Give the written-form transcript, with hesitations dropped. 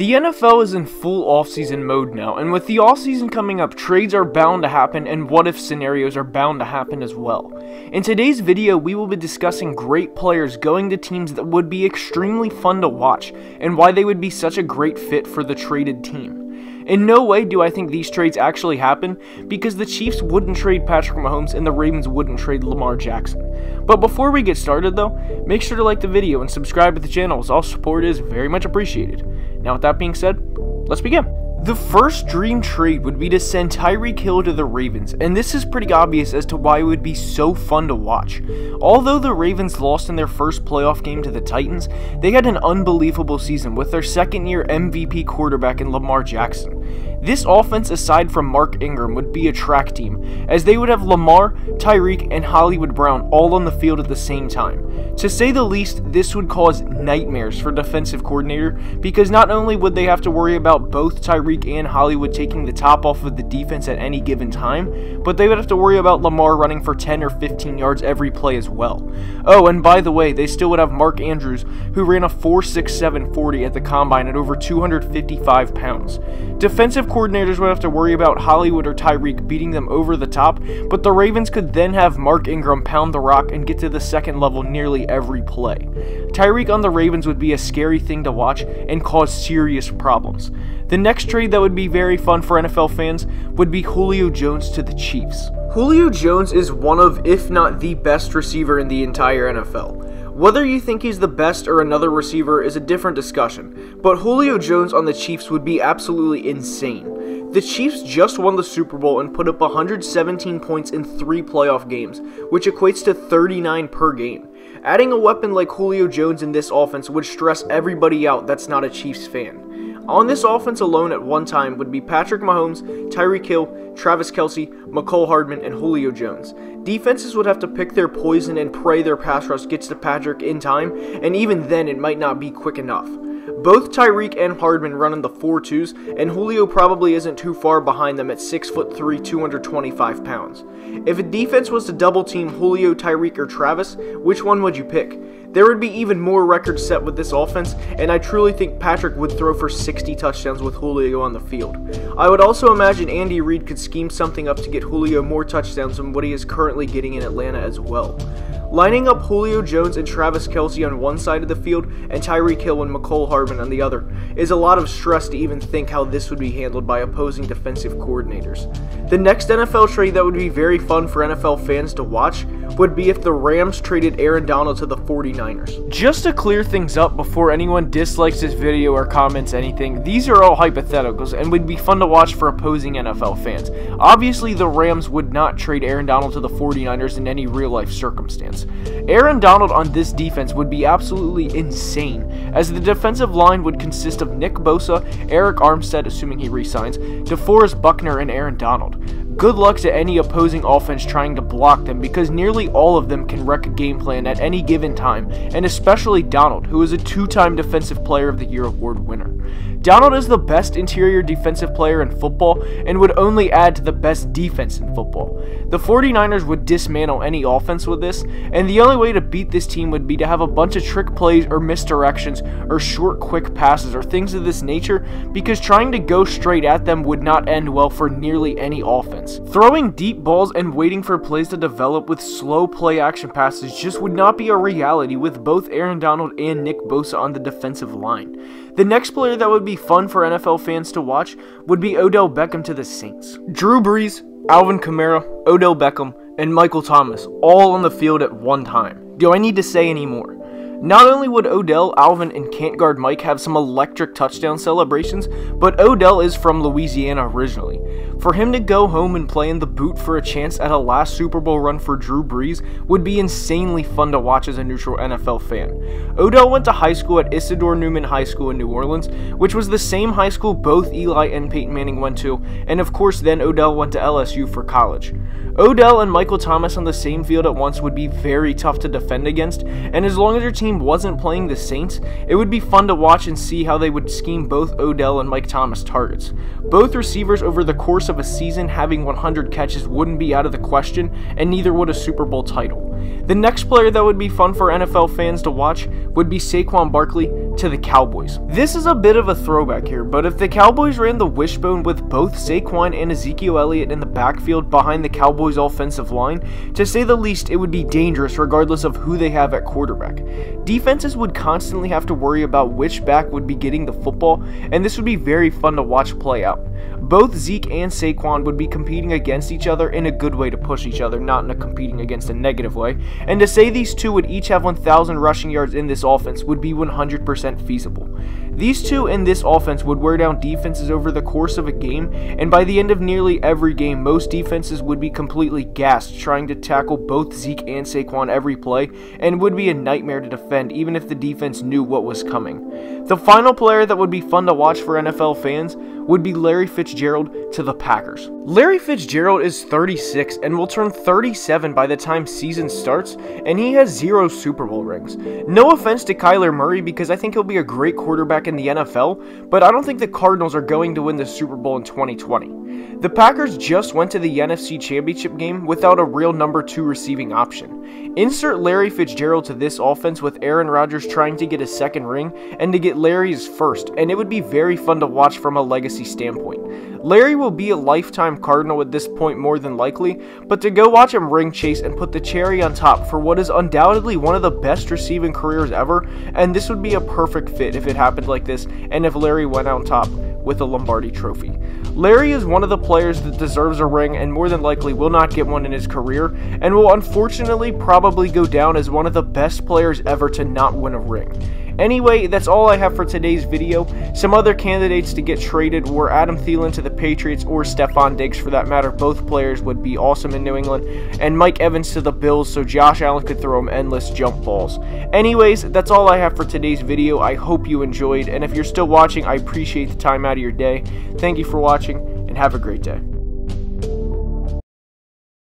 The NFL is in full offseason mode now, and with the offseason coming up, trades are bound to happen and what-if scenarios are bound to happen as well. In today's video, we will be discussing great players going to teams that would be extremely fun to watch, and why they would be such a great fit for the traded team. In no way do I think these trades actually happen, because the Chiefs wouldn't trade Patrick Mahomes and the Ravens wouldn't trade Lamar Jackson. But before we get started though, make sure to like the video and subscribe to the channel, as all support is very much appreciated. Now with that being said, let's begin. The first dream trade would be to send Tyreek Hill to the Ravens, and this is pretty obvious as to why it would be so fun to watch. Although the Ravens lost in their first playoff game to the Titans, they had an unbelievable season with their second-year MVP quarterback in Lamar Jackson. This offense, aside from Mark Ingram, would be a track team, as they would have Lamar, Tyreek, and Hollywood Brown all on the field at the same time. To say the least, this would cause nightmares for defensive coordinator, because not only would they have to worry about both Tyreek and Hollywood taking the top off of the defense at any given time, but they would have to worry about Lamar running for 10 or 15 yards every play as well. Oh, and by the way, they still would have Mark Andrews, who ran a 4.67 40 at the combine at over 255 pounds. Defensive coordinators would have to worry about Hollywood or Tyreek beating them over the top, but the Ravens could then have Mark Ingram pound the rock and get to the second level nearly every play. Tyreek on the Ravens would be a scary thing to watch and cause serious problems. The next trade that would be very fun for NFL fans would be Julio Jones to the Chiefs. Julio Jones is one of, if not the best receiver in the entire NFL. Whether you think he's the best or another receiver is a different discussion, but Julio Jones on the Chiefs would be absolutely insane. The Chiefs just won the Super Bowl and put up 117 points in 3 playoff games, which equates to 39 per game. Adding a weapon like Julio Jones in this offense would stress everybody out that's not a Chiefs fan. On this offense alone at one time would be Patrick Mahomes, Tyreek Hill, Travis Kelce, Mecole Hardman, and Julio Jones. Defenses would have to pick their poison and pray their pass rush gets to Patrick in time, and even then it might not be quick enough. Both Tyreek and Hardman run in the 4.2s, and Julio probably isn't too far behind them at 6'3", 225 pounds. If a defense was to double team Julio, Tyreek, or Travis, which one would you pick? There would be even more records set with this offense, and I truly think Patrick would throw for 60 touchdowns with Julio on the field. I would also imagine Andy Reid could scheme something up to get Julio more touchdowns than what he is currently getting in Atlanta as well. Lining up Julio Jones and Travis Kelce on one side of the field and Tyreek Hill and Mecole Hardman on the other is a lot of stress to even think how this would be handled by opposing defensive coordinators. The next NFL trade that would be very fun for NFL fans to watch would be if the Rams traded Aaron Donald to the 49ers. Just to clear things up before anyone dislikes this video or comments anything, these are all hypotheticals and would be fun to watch for opposing NFL fans. Obviously, the Rams would not trade Aaron Donald to the 49ers in any real-life circumstance. Aaron Donald on this defense would be absolutely insane, as the defensive line would consist of Nick Bosa, Eric Armstead, assuming he re-signs, DeForest Buckner, and Aaron Donald. Good luck to any opposing offense trying to block them, because nearly all of them can wreck a game plan at any given time, and especially Donald, who is a 2-time Defensive Player of the Year award winner. Donald is the best interior defensive player in football and would only add to the best defense in football. The 49ers would dismantle any offense with this, and the only way to beat this team would be to have a bunch of trick plays or misdirections or short quick passes or things of this nature, because trying to go straight at them would not end well for nearly any offense. Throwing deep balls and waiting for plays to develop with slow play action passes just would not be a reality with both Aaron Donald and Nick Bosa on the defensive line. The next player that would be fun for NFL fans to watch would be Odell Beckham to the Saints. Drew Brees, Alvin Kamara, Odell Beckham, and Michael Thomas all on the field at one time. Do I need to say any more? Not only would Odell, Alvin, and can't guard Mike have some electric touchdown celebrations, but Odell is from Louisiana originally. For him to go home and play in the boot for a chance at a last Super Bowl run for Drew Brees would be insanely fun to watch as a neutral NFL fan. Odell went to high school at Isidore Newman High School in New Orleans, which was the same high school both Eli and Peyton Manning went to, and of course then Odell went to LSU for college. Odell and Michael Thomas on the same field at once would be very tough to defend against, and as long as your team wasn't playing the Saints, it would be fun to watch and see how they would scheme both Odell and Mike Thomas targets. Both receivers over the course of a season having 100 catches wouldn't be out of the question, and neither would a Super Bowl title. The next player that would be fun for NFL fans to watch would be Saquon Barkley to the Cowboys. This is a bit of a throwback here, but if the Cowboys ran the wishbone with both Saquon and Ezekiel Elliott in the backfield behind the Cowboys offensive line, to say the least, it would be dangerous regardless of who they have at quarterback. Defenses would constantly have to worry about which back would be getting the football, and this would be very fun to watch play out. Both Zeke and Saquon would be competing against each other in a good way to push each other, not in a competing against a negative way, and to say these two would each have 1,000 rushing yards in this offense would be 100% feasible. These two in this offense would wear down defenses over the course of a game, and by the end of nearly every game, most defenses would be completely gassed trying to tackle both Zeke and Saquon every play, and would be a nightmare to defend even if the defense knew what was coming. The final player that would be fun to watch for NFL fans would be Larry Fitzgerald to the Packers. Larry Fitzgerald is 36 and will turn 37 by the time season starts, and he has 0 Super Bowl rings. No offense to Kyler Murray, because I think he'll be a great quarterback in the NFL, but I don't think the Cardinals are going to win the Super Bowl in 2020. The Packers just went to the NFC Championship game without a real number 2 receiving option. Insert Larry Fitzgerald to this offense with Aaron Rodgers trying to get a second ring and to get Larry his first, and it would be very fun to watch from a legacy standpoint. Larry will be a lifetime Cardinal at this point more than likely, but to go watch him ring chase and put the cherry on top for what is undoubtedly one of the best receiving careers ever, and this would be a perfect fit if it happened like this and if Larry went on top with a Lombardi trophy. Larry is one of the players that deserves a ring and more than likely will not get one in his career, and will unfortunately probably go down as one of the best players ever to not win a ring. Anyway, that's all I have for today's video. Some other candidates to get traded were Adam Thielen to the Patriots, or Stephon Diggs for that matter. Both players would be awesome in New England. And Mike Evans to the Bills so Josh Allen could throw him endless jump balls. Anyways, that's all I have for today's video. I hope you enjoyed, and if you're still watching, I appreciate the time out of your day. Thank you for watching, and have a great day.